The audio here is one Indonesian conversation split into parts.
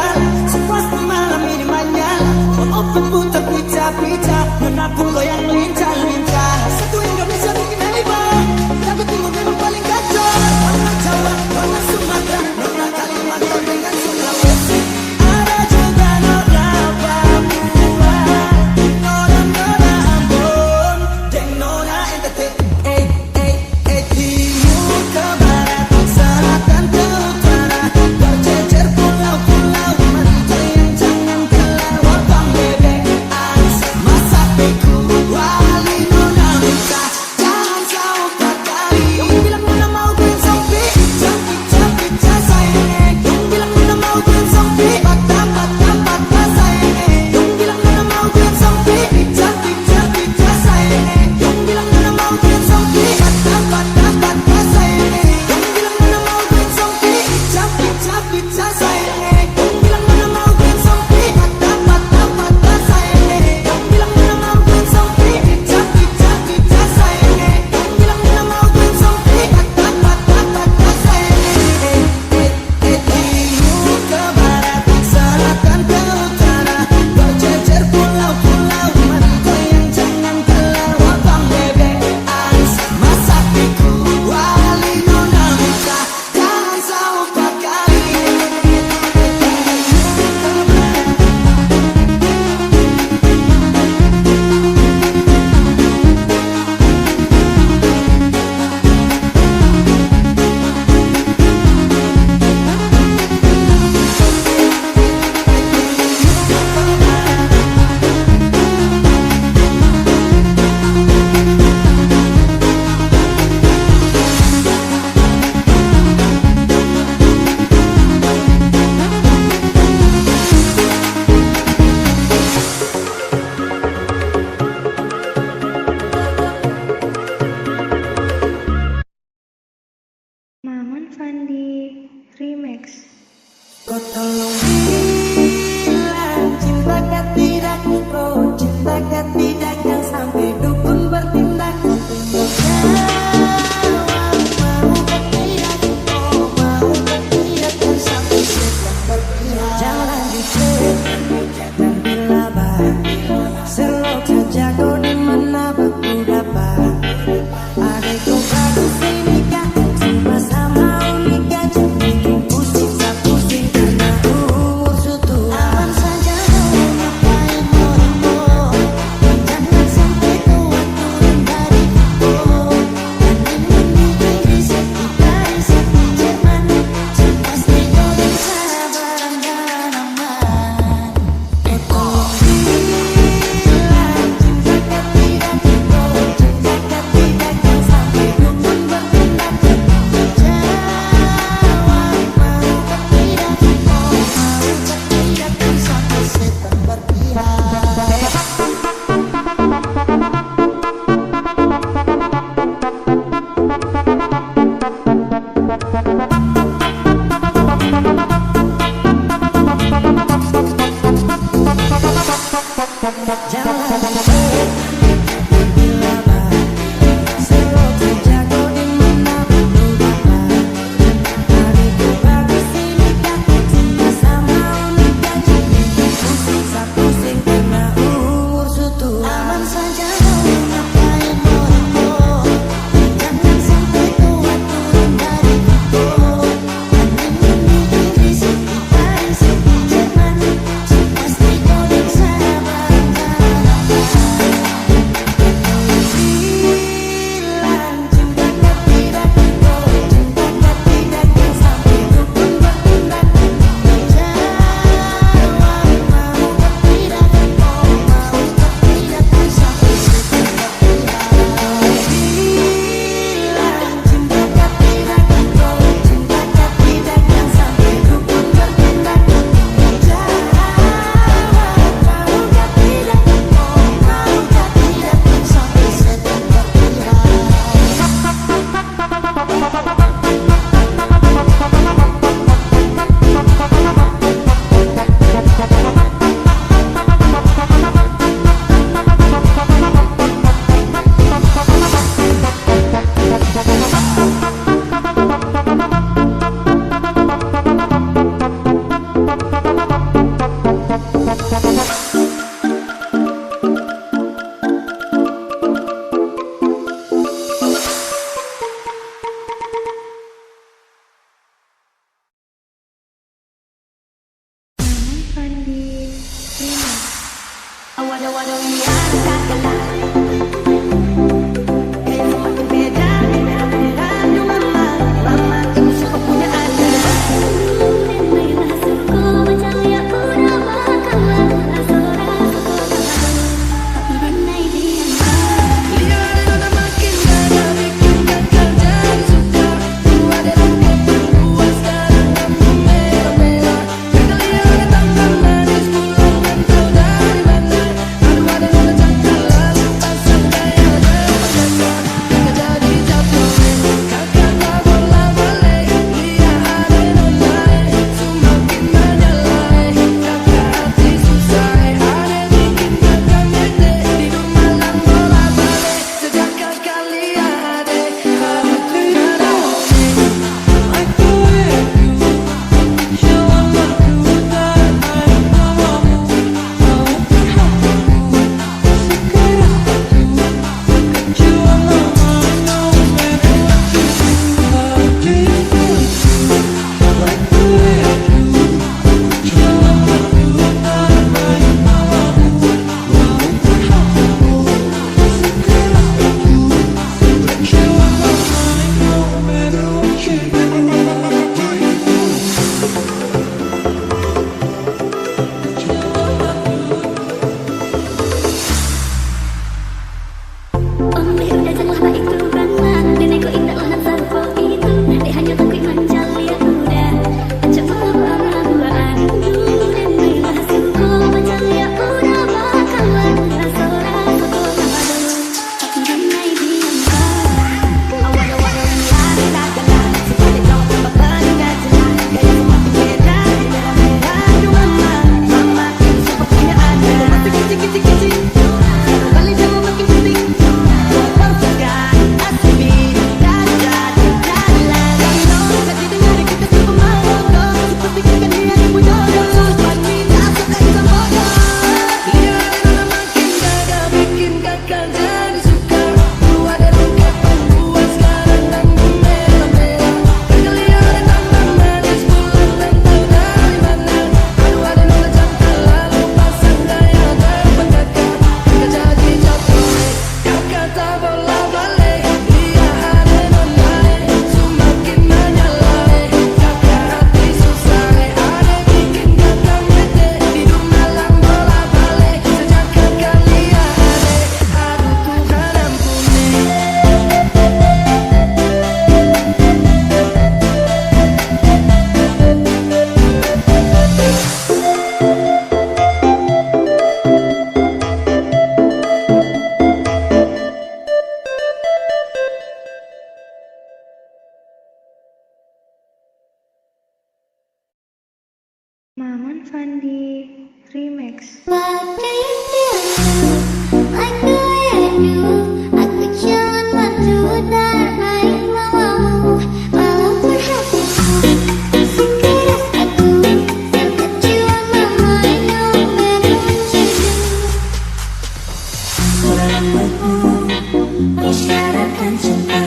meninggal. Sepasti malam ini menyala. Oh pemutar pita-pita, menabung goyang lincah-lincah. Satu Indonesia bikin heboh, Jawa Timur memang paling kacau. Nona Jawa, nona Sumatera, nona Kalimantan dengan Sulawesi. Ada juga nona Papua, nona Ambon, dan nona NTT. Timur ke barat, selatan ke utara, berjejer pulau-pulau, mari yang jangan kelewat. Bang Bebe, Ais, masak beku, wali nona minta, jangan kau pakari. Yang bilang nona mau gue zombie, pizza sayang. Yang bilang nona mau gue zombie, patah sayang. Yang bilang nona mau gue zombie, pizza sayang. Yang bilang nona mau gue zombie, patah sayang. Yang bilang nona mau gue zombie, pizza sayang. Yang bilang nona mau gue zombie, patah sayang. Yang bilang nona mau gue zombie, pizza sayang. Yang bilang nona mau gue zombie, patah sayang. Timur ke barat, selatan ke utara, berjejer pulau-pulau, mari goyang jangan kelewat. Bang Bebe, Ais, masak beku, wali nona minta, jangan kau pakari. Maman Fandi Remix. Kau tolong bilang cintakah tidak, oh cintakah tidak, yang sampai dukun bertindak. Jawab mau bertindak, oh mau bertindak, yang sampai setan bertindak. Jangan dicek, jangan dilabah, selok saja kau dimana baku dapat. Adikku bagus nikah, sama-sama unikah, jangan bikin pusing tak pusing karena umur sudah. Aman saja kau ngapain orang-orang, jangan sampai kau turun dari pohon. Mandi Inggris, Italia, Jerman, pasti kau bisa barang dan aman. Kau Maman Fandi Remix. Isyaratkan cinta,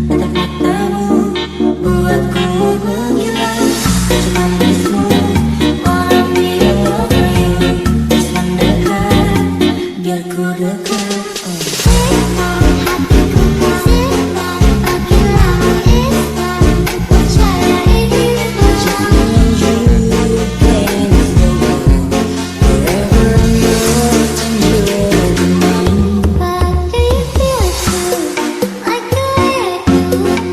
tetap matamu buatku menggila. Cuma bismu, wanna be over you. Just mendekat, biar ku dekat. Hatiku simpan, makin lama instan. Percaya ini jangan you can forever I'm yours and you're mine. But do you feel it too, like the way I do?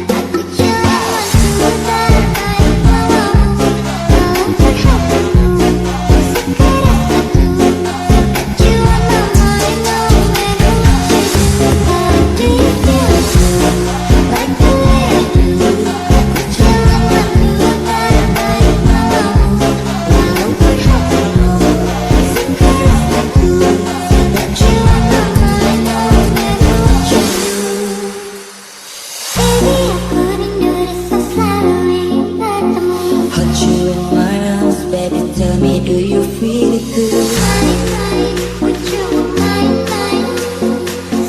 Aku cuma sebentar baik malammu, dalam terhatimu sekeras satu. Cuma nama yang but do you feel it too, like the way I do? Aku cuma sebentar baik malammu, dalam terhatimu sekeras satu. Cuma nama yang baby, aku rindu rasa selalu ingin bertemu. Hold you in my arms, baby, tell me, do you feel it too? Would you mind,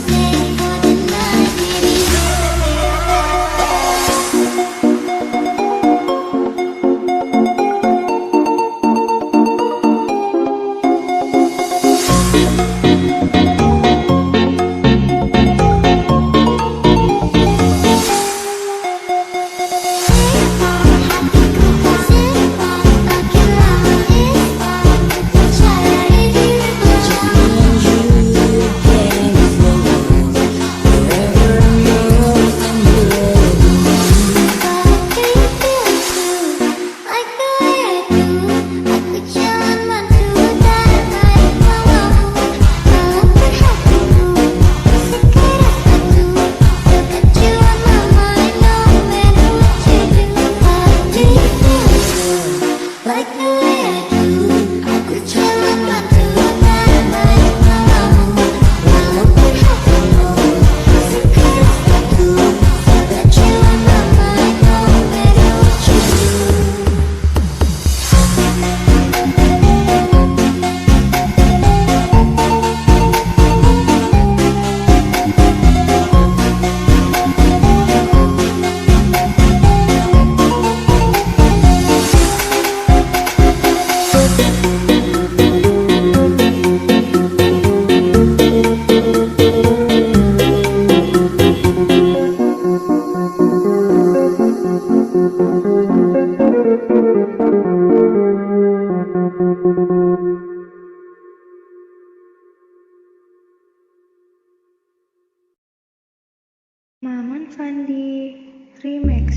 stay for the night, baby? Fandi Remix.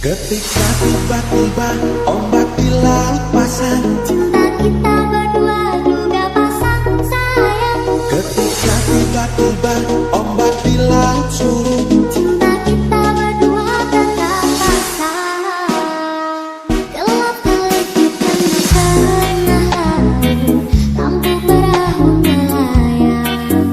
Ketika tiba-tiba ombak di laut pasang, cinta kita berdua juga pasang sayang. ketika tiba-tiba ombak di laut surut, Cinta kita berdua tetap pasang. Gelap gelap di tengah laut, lampu perahu melayang.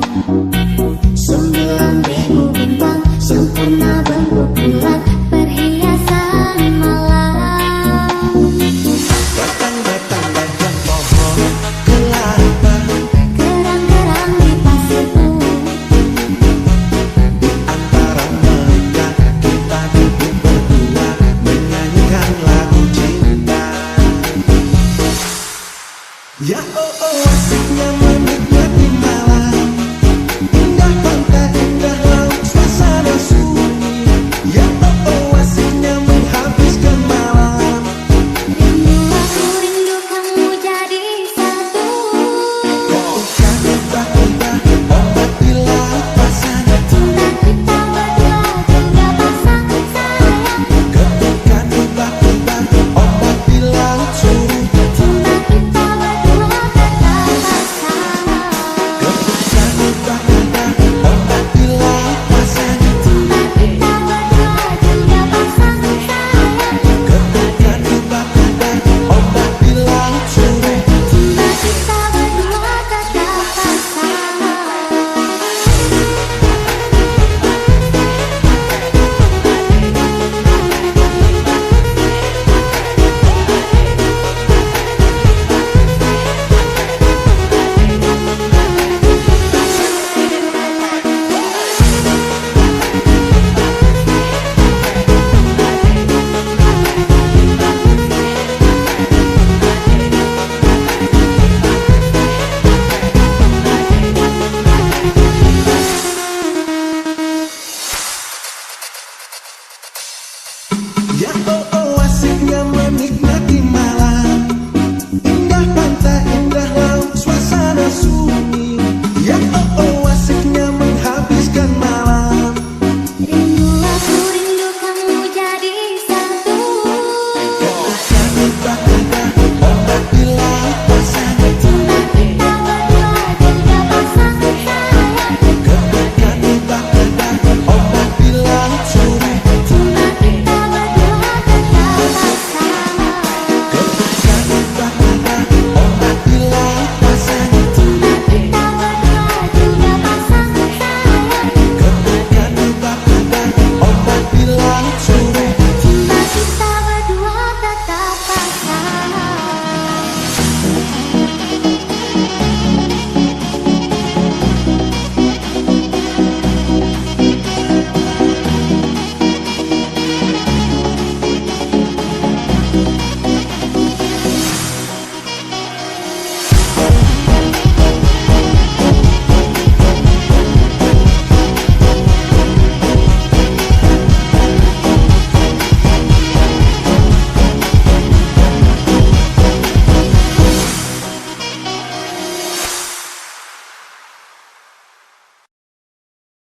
9.000 bintang sempurna bentuk bulan, perhiasan malam. batang-batang gajah pohon kelapa, Kerang-kerang di pasir putih, antara mereka kita duduk berdua menyanyikan lagu cinta. Ya oh oh asiknya menikmati malam, indah pantai, indah laut, suasana sunyi. Ya oh oh asiknya menghabiskan malam. rindu aku rindu kamu jadi satu. Ketika tiba-tiba ombak di laut pasang, Cinta kita berdua juga pasang sayang. ketika tiba-tiba ombak di laut surut, Cinta kita berdua tetap pasang. ketika tiba-tiba ombak di laut pasang, Cinta kita berdua juga pasang sayang. ketika tiba-tiba ombak di laut surut. Cinta kita berdua tetap pasang. Ya oh oh asiknya menikmati malam, indah pantai, indah laut, suasana sunyi. Ya oh oh asiknya menghabiskan malam. Rindu aku rindu kamu jadi satu. Ketika tiba-tiba ombak di laut pasang, Cinta kita berdua juga pasang sayang. ketika tiba-tiba ombak di laut surut, Cinta kita berdua tetap pasang. ketika tiba-tiba ombak di laut pasang, Cinta kita berdua juga pasang sayang. ketika tiba-tiba ombak di laut surut. Cinta kita berdua tetap pasang.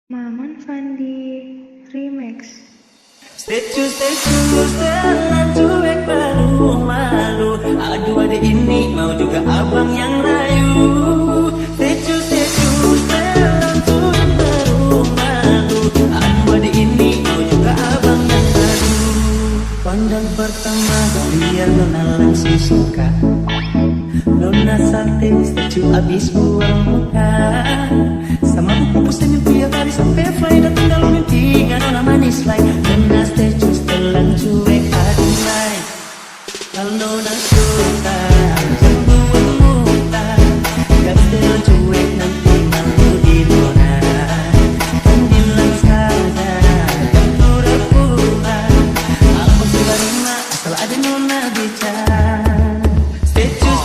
Maman Fandi Remix. Statue setelan cuek baru malu. Aduh adik ini mau juga abang yang rayu. Statue setelan cuek baru malu. Aduh adik ini mau juga abang yang rayu. Pandang pertama biar nona langsung suka. Nona salting statue abis buang muka. Sama buku pusing tiap hari sampai fly. Dan tinggal mimpi gak nona manis like. Nona statue setelan cuek adunai. Kalau nona suka jangan buang muka. Gak setelan cuek nanti malu di nona. Kan bilang saja gak pura-pura. Aku sudah terima asal ada nona bicara. Statue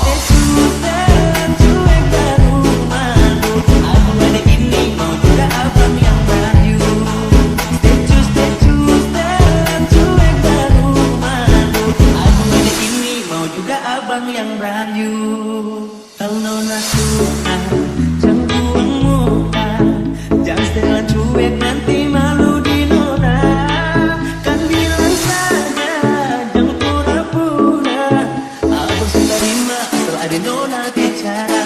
setelan cuek baru malu. Aku adik ini mau juga abang yang rayu. Statue setelan cuek baru ada nona bicara.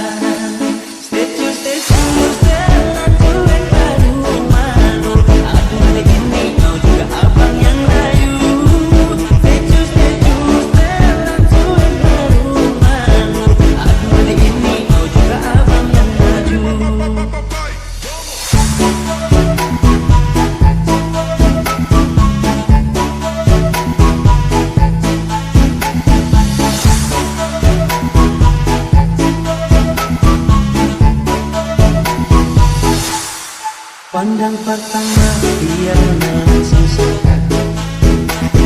Status jalan cuek aduh malu. Aduh hari ini mau juga abang yang rayu. Status jalan cuek aduh malu. Aduh hari ini mau juga abang yang maju. Pandang pertama dia langsung suka.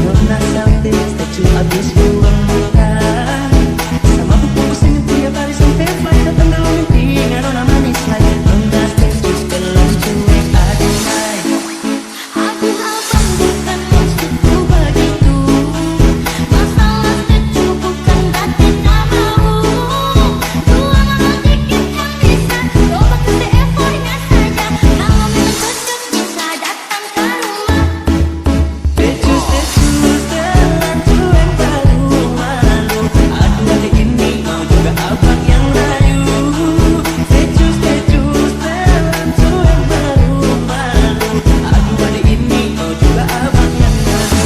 Nona sampai statue abis buang muka. Sama buku pusing tiap hari sampai flight. Datang dalam mimpi nona manis lagi. Nona statue sebelah cuek aduh hai. Aku abang bukan maksudku begitu. Masalah setuju bukan berarti tak mau. Dua nama dikit yang bisa coba kasih effortnya saja. Kalau memang cocok bisa datang ke rumah. Status jalan cuek aduh malu. Aduh hari ini mau juga abang yang rayu. Status jalan cuek aduh malu. Aduh hari ini mau juga abang yang rayu.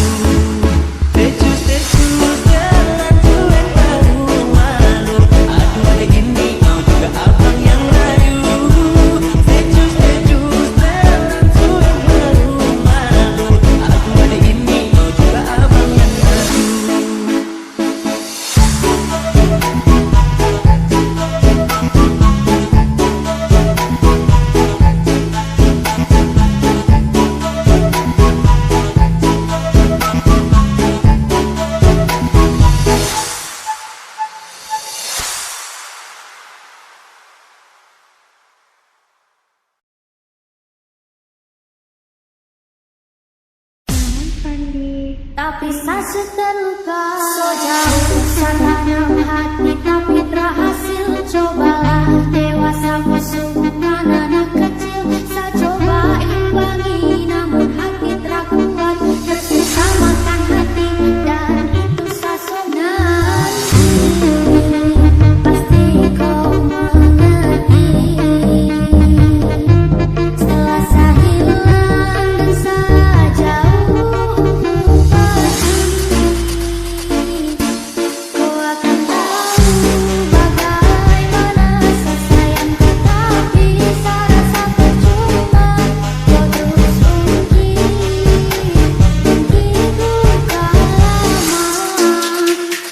Status jalan cuek aduh malu. Aduh hari ini mau juga abang yang rayu. Status jalan cuek aduh malu. Aduh hari ini mau juga abang yang rayu. Fandi. Tapi saya terluka. So jauh sananya hati tapi berhasil. Cobalah dewasa musuhkan anak kecil. Saya coba imbangi namun hati terkuat. Tersisa makan hati dan itu sasona. Pasti kau mengerti. Setelah saya hilang dan saya jauh pergi, kau akan tahu bagaimana saya sayang tetapi saya rasa percuma. Kau terus pergi, begitu lama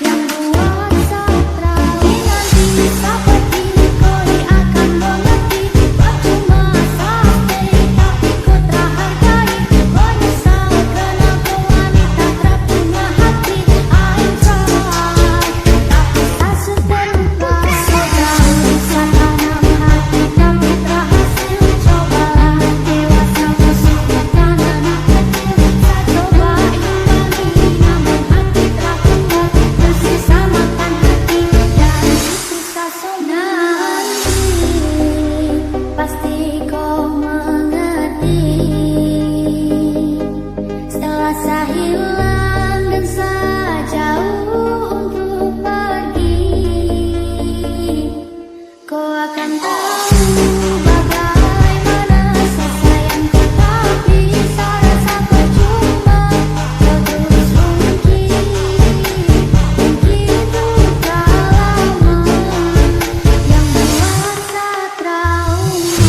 yang buat saya trauma. Nanti seperti kau akan mengerti. Percuma saya stay tapi kau terhargai. Menyesal kenapa wanita terpunya hati. I try tapi saya terluka. So jauh sananya hati tapi berhasil. Cobalah dewasa musuhkan anak kecil. Saya coba imbangi namun hati terkuat. Tersisa makan hati dan itu sasona. Pasti kau mengerti. Setelah saya hilang dan saya jauh untuk pergi, kau akan tahu bagaimana saya sayang tetapi saya rasa percuma. Kau terus pergi, begitu lama yang buat saya trauma.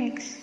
Remix.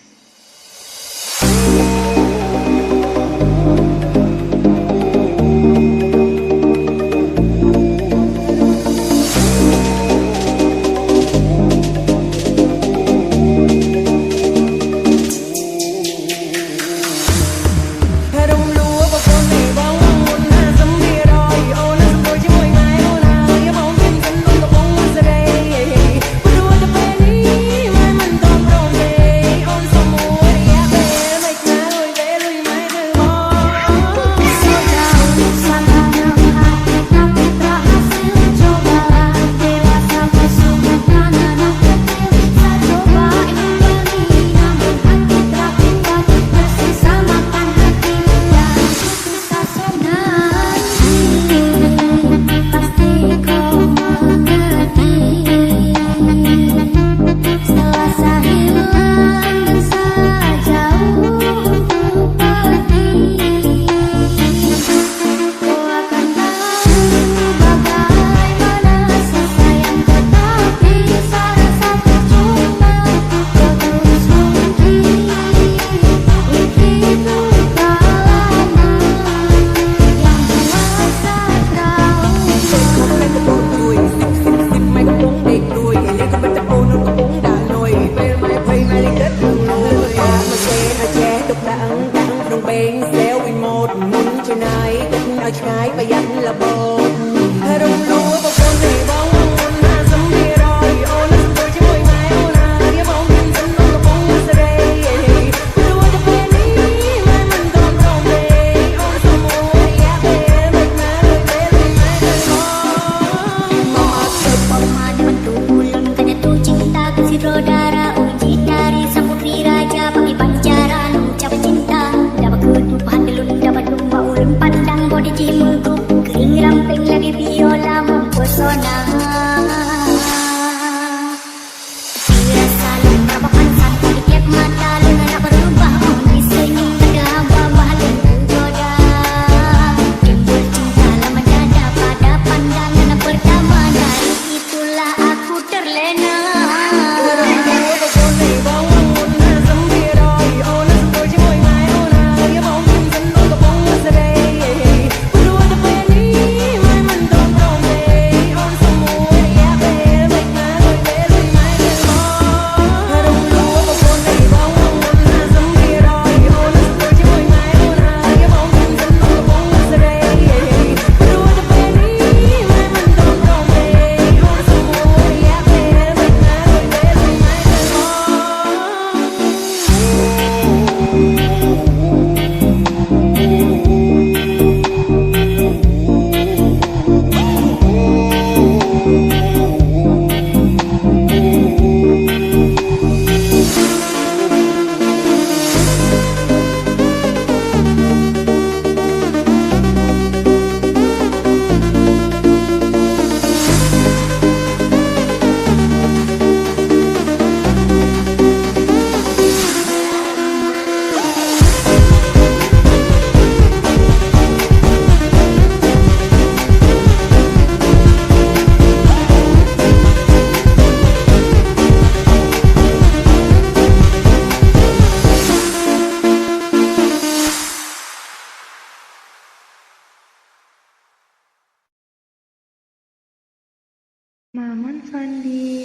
Maman Fandi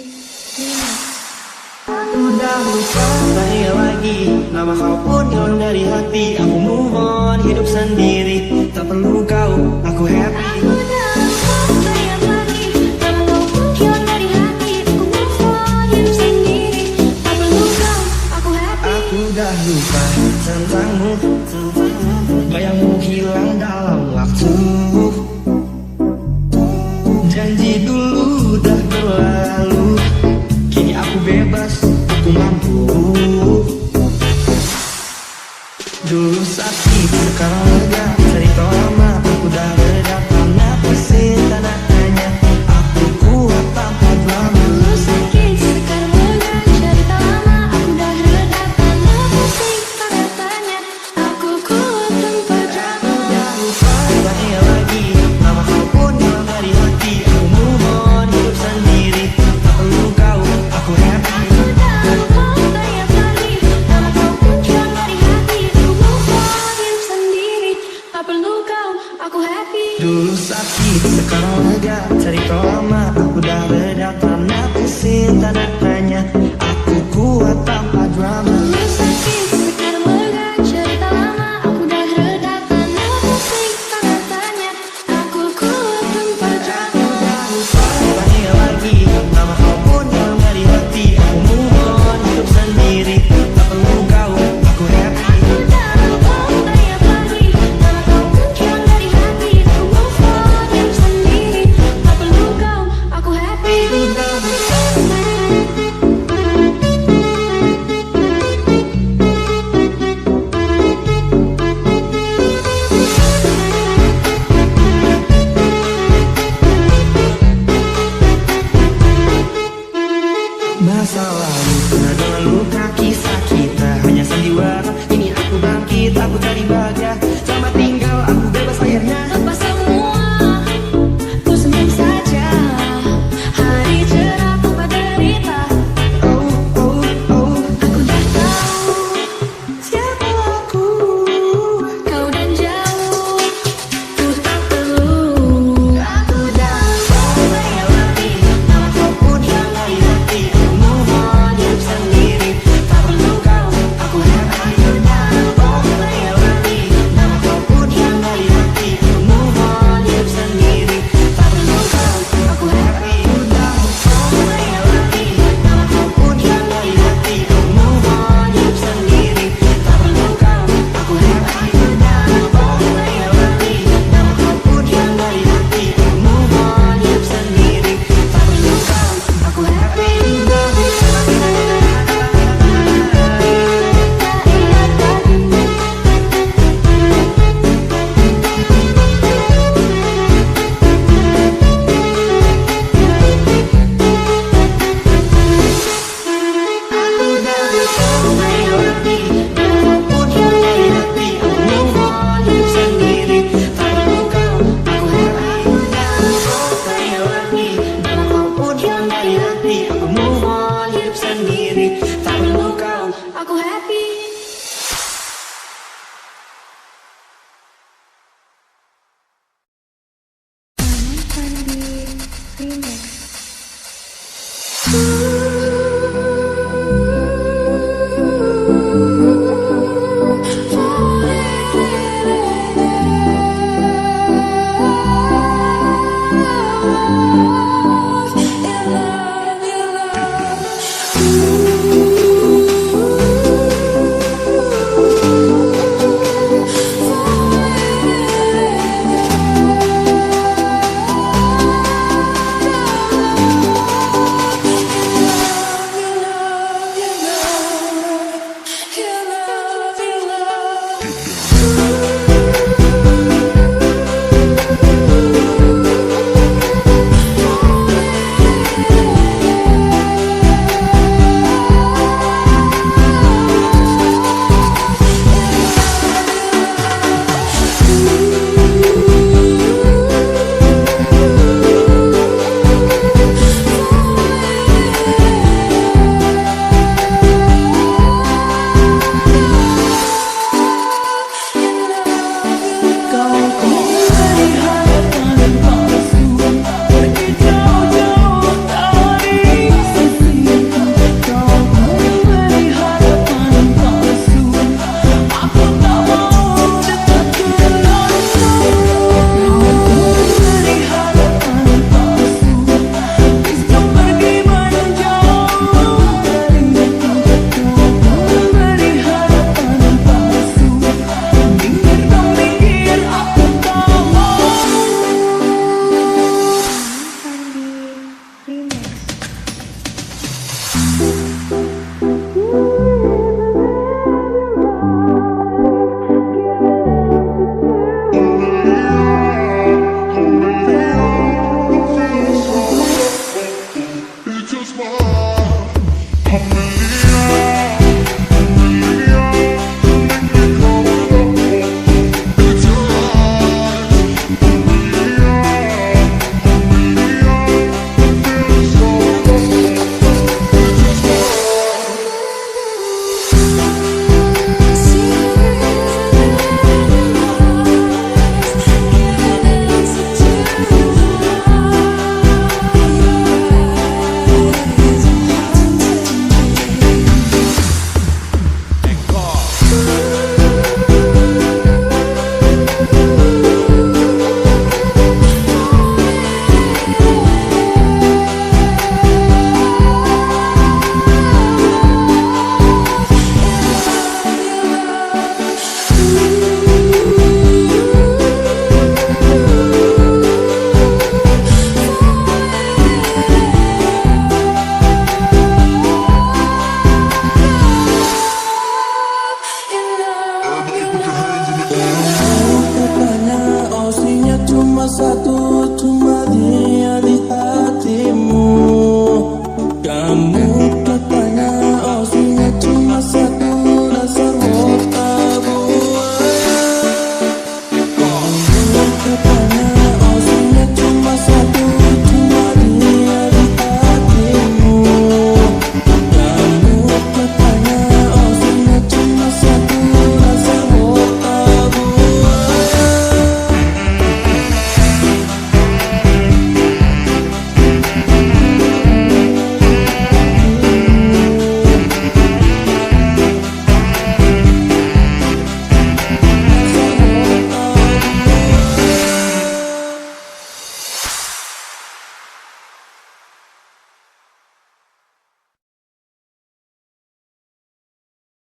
Remix. Udah lupa saya lagi, nama kau pun hilang dari hati. Aku move on, hidup sendiri, tak perlu kau, aku happy. Aku dah lupa bayang lagi, nama kau pun hilang dari hati. Aku move on, hidup sendiri, tak perlu kau, aku happy. Aku dah lupa tentangmu, bayangmu hilang dalam waktu. Janji dulu dah berlalu, kini aku bebas, aku mampu. Dulu sakit, sekarang lega, cerita lama aku dah reda. Karena pusing tanah hanya, aku kuat tanpa drama. Dulu sakit, sekarang lega, cerita lama aku dah reda. Karena pusing tanda tanya, aku kuat tanpa drama. Aku dah lupa saya lagi.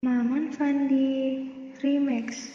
Maman Fandi Remix.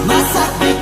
Masak